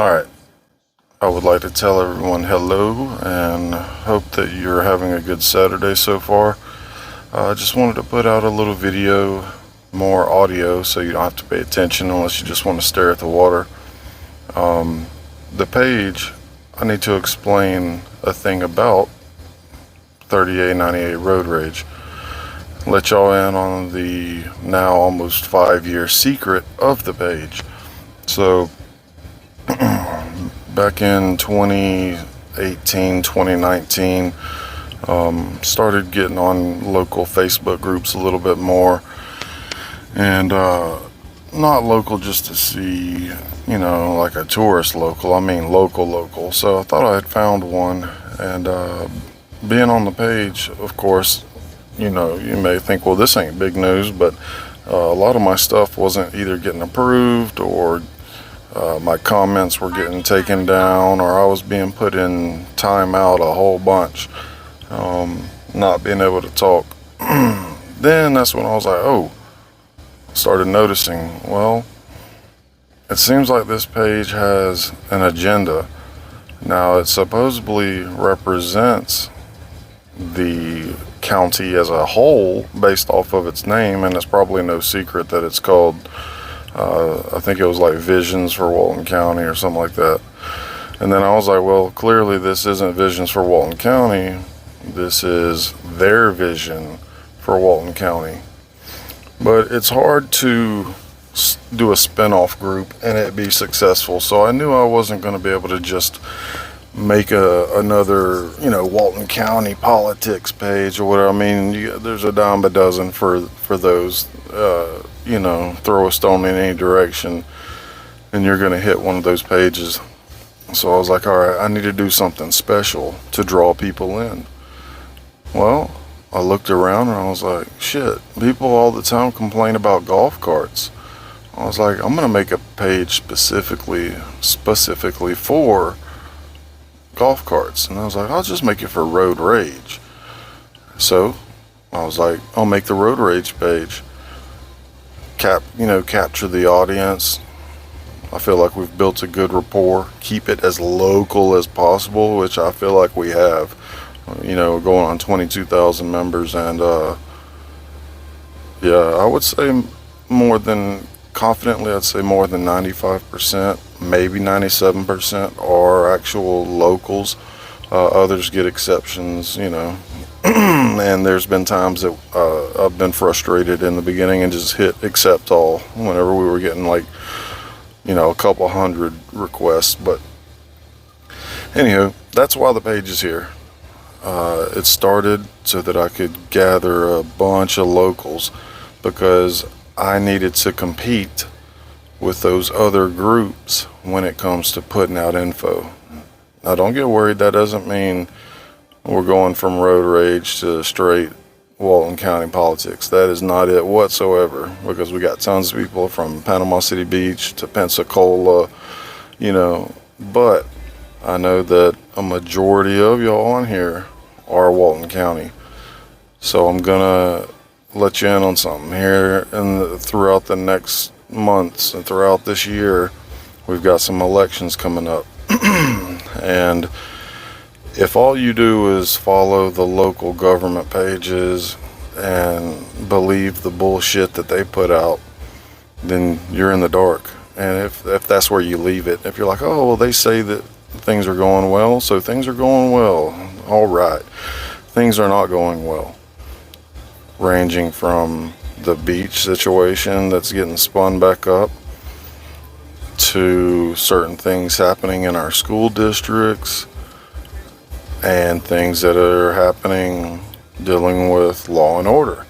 Alright, I would like to tell everyone hello and hope that you're having a good Saturday so far. I just wanted to put out a little video, more audio, so you don't have to pay attention unless you just want to stare at the water. The page, I need to explain a thing about 3898 Road Rage. Let y'all in on the now almost 5-year secret of the page. So, back in 2018, 2019, started getting on local Facebook groups a little bit more, and not local just to see, like a tourist local, I mean local. So I thought I had found one, and being on the page, of course, you may think, well, this ain't big news, but a lot of my stuff wasn't either getting approved, or my comments were getting taken down, or I was being put in timeout a whole bunch, not being able to talk. Then that's when I was like, started noticing, well, it seems like this page has an agenda. Now, it supposedly represents the county as a whole based off of its name, and it's probably no secret that it's called, I think it was like Visions for Walton County or something like that. And then I was like, well, clearly this isn't Visions for Walton County. This is their vision for Walton County. But it's hard to do a spin-off group and it be successful. So I knew I wasn't going to be able to just make another, Walton County politics page or whatever. I mean, there's a dime a dozen for those. Throw a stone in any direction and you're going to hit one of those pages. So I was like, all right, I need to do something special to draw people in. Well, I looked around and I was like, shit, people all the time complain about golf carts. I was like, I'm going to make a page specifically for golf carts. And I was like, I'll just make it for Road Rage. So I was like, I'll make the Road Rage page. Capture the audience. I feel like we've built a good rapport. Keep it as local as possible, which I feel like we have. Going on 22,000 members, and I would say confidently, I'd say more than 95%, maybe 97% are actual locals. Others get exceptions, and there's been times that I've been frustrated in the beginning and just hit accept all whenever we were getting like, a couple hundred requests. But anywho, that's why the page is here. It started so that I could gather a bunch of locals, because I needed to compete with those other groups when it comes to putting out info. Now, don't get worried, that doesn't mean we're going from Road Rage to straight Walton County politics. That is not it whatsoever, because we got tons of people from Panama City Beach to Pensacola, but I know that a majority of y'all on here are Walton County. So I'm gonna let you in on something here, and throughout the next months and throughout this year, we've got some elections coming up. And if all you do is follow the local government pages and believe the bullshit that they put out, then you're in the dark. And if that's where you leave it, if you're like, oh, well, they say that things are going well, so things are going well. All right. Things are not going well. Ranging from the beach situation that's getting spun back up, to certain things happening in our school districts, and things that are happening dealing with law and order.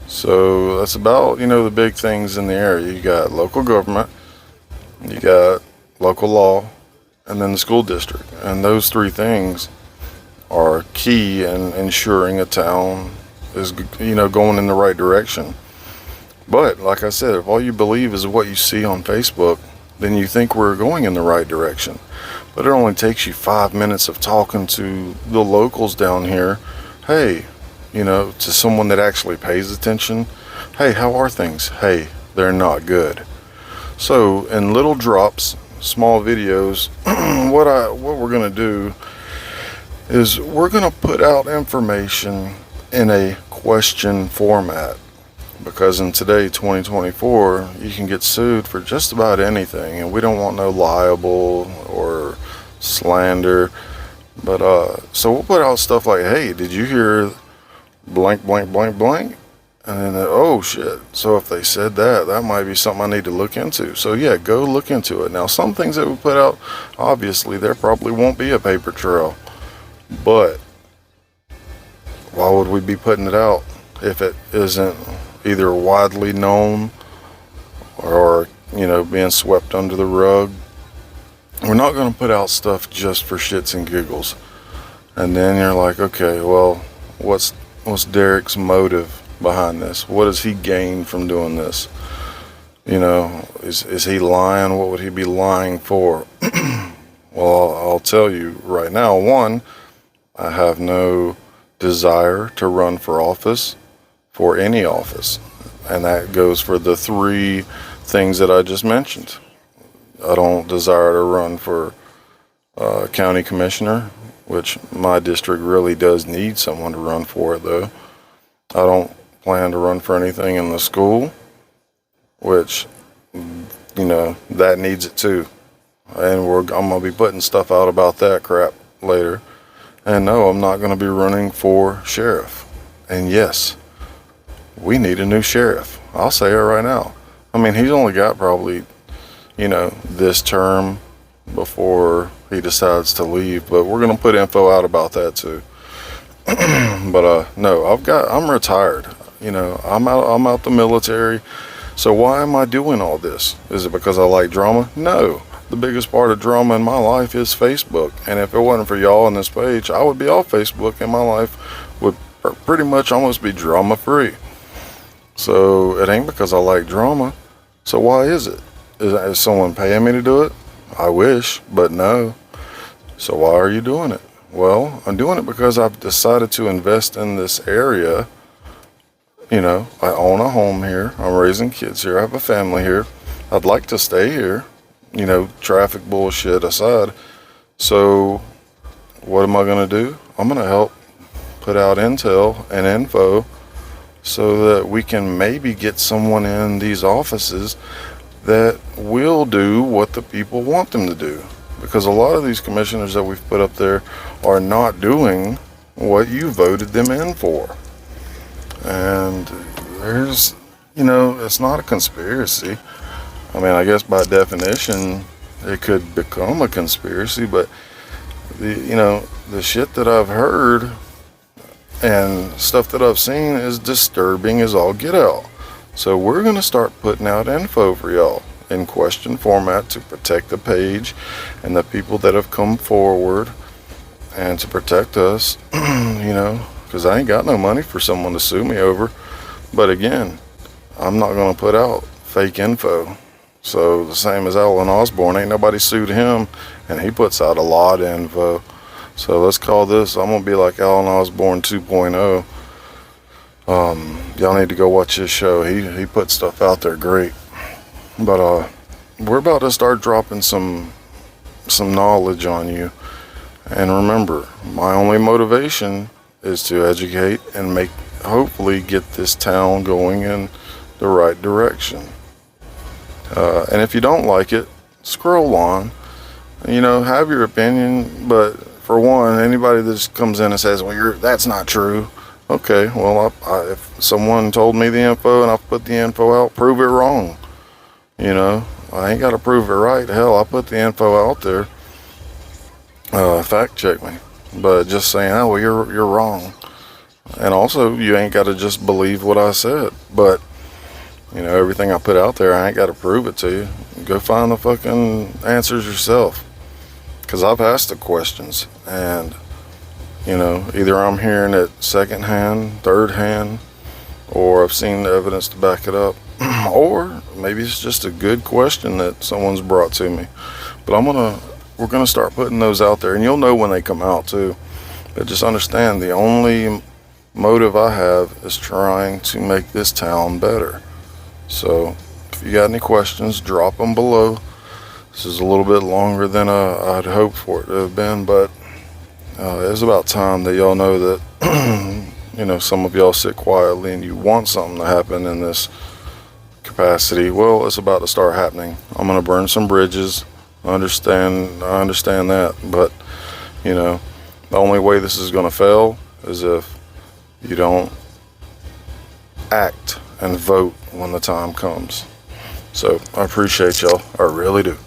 So that's about, the big things in the area. You got local government, you got local law, and then the school district. And those three things are key in ensuring a town is, going in the right direction. But like I said, if all you believe is what you see on Facebook, then you think we're going in the right direction. But it only takes you 5 minutes of talking to the locals down here. Hey, to someone that actually pays attention. Hey, how are things? Hey, they're not good. So in little drops, small videos, what we're gonna do is we're gonna put out information in a question format, because in today 2024 you can get sued for just about anything, and we don't want no libel or slander. But so we'll put out stuff like, hey, did you hear blank blank blank blank? And then, oh shit, so if they said that, that might be something I need to look into. So yeah, go look into it. Now, some things that we put out, obviously there probably won't be a paper trail, but why would we be putting it out if it isn't either widely known or, being swept under the rug? We're not going to put out stuff just for shits and giggles. And then you're like, okay, well, what's Derek's motive behind this? What does he gain from doing this? Is he lying? What would he be lying for? Well, I'll tell you right now. One, I have no desire to run for office, for any office. And that goes for the three things that I just mentioned. I don't desire to run for county commissioner, which my district really does need someone to run for it, though. I don't plan to run for anything in the school, which, that needs it too. And I'm going to be putting stuff out about that crap later. And no, I'm not going to be running for sheriff. And yes, we need a new sheriff. I'll say it right now. I mean, he's only got probably, this term before he decides to leave, but we're going to put info out about that too. But no, I'm retired. I'm out the military. So why am I doing all this? Is it because I like drama? No. The biggest part of drama in my life is Facebook. And if it wasn't for y'all on this page, I would be off Facebook and my life would pretty much almost be drama free. So it ain't because I like drama. So why is it? Is someone paying me to do it? I wish, but no. So why are you doing it? Well, I'm doing it because I've decided to invest in this area. I own a home here. I'm raising kids here. I have a family here. I'd like to stay here, traffic bullshit aside. So what am I going to do? I'm going to help put out intel and info so that we can maybe get someone in these offices that will do what the people want them to do. Because a lot of these commissioners that we've put up there are not doing what you voted them in for. And there's, it's not a conspiracy. I mean, I guess by definition, it could become a conspiracy, but the shit that I've heard and stuff that I've seen is disturbing as all get out. So we're going to start putting out info for y'all in question format to protect the page and the people that have come forward, and to protect us, because I ain't got no money for someone to sue me over. But again, I'm not going to put out fake info. So the same as Alan Osborne, ain't nobody sued him, and he puts out a lot of info. So let's call this, I'm going to be like Alan Osborne 2.0. Y'all need to go watch his show. He puts stuff out there great. But we're about to start dropping some knowledge on you. And remember, my only motivation is to educate and hopefully get this town going in the right direction. And if you don't like it, scroll on. Have your opinion, but for one, anybody that just comes in and says, well, that's not true. Okay, well, if someone told me the info and I put the info out, prove it wrong. I ain't got to prove it right. Hell, I put the info out there. Fact check me. But just saying, oh, well, you're wrong. And also, you ain't got to just believe what I said. But, everything I put out there, I ain't got to prove it to you. Go find the fucking answers yourself. Because I've asked the questions. And, either I'm hearing it secondhand, third hand, or I've seen the evidence to back it up. Or maybe it's just a good question that someone's brought to me. But we're gonna start putting those out there, and you'll know when they come out too. But just understand, the only motive I have is trying to make this town better. So if you got any questions, drop them below. This is a little bit longer than I'd hoped for it to have been, but it's about time that y'all know that you know, some of y'all sit quietly and you want something to happen in this capacity. Well, it's about to start happening. I'm gonna burn some bridges. I understand that, but you know, the only way this is gonna fail is if you don't act and vote when the time comes. So I appreciate y'all. I really do.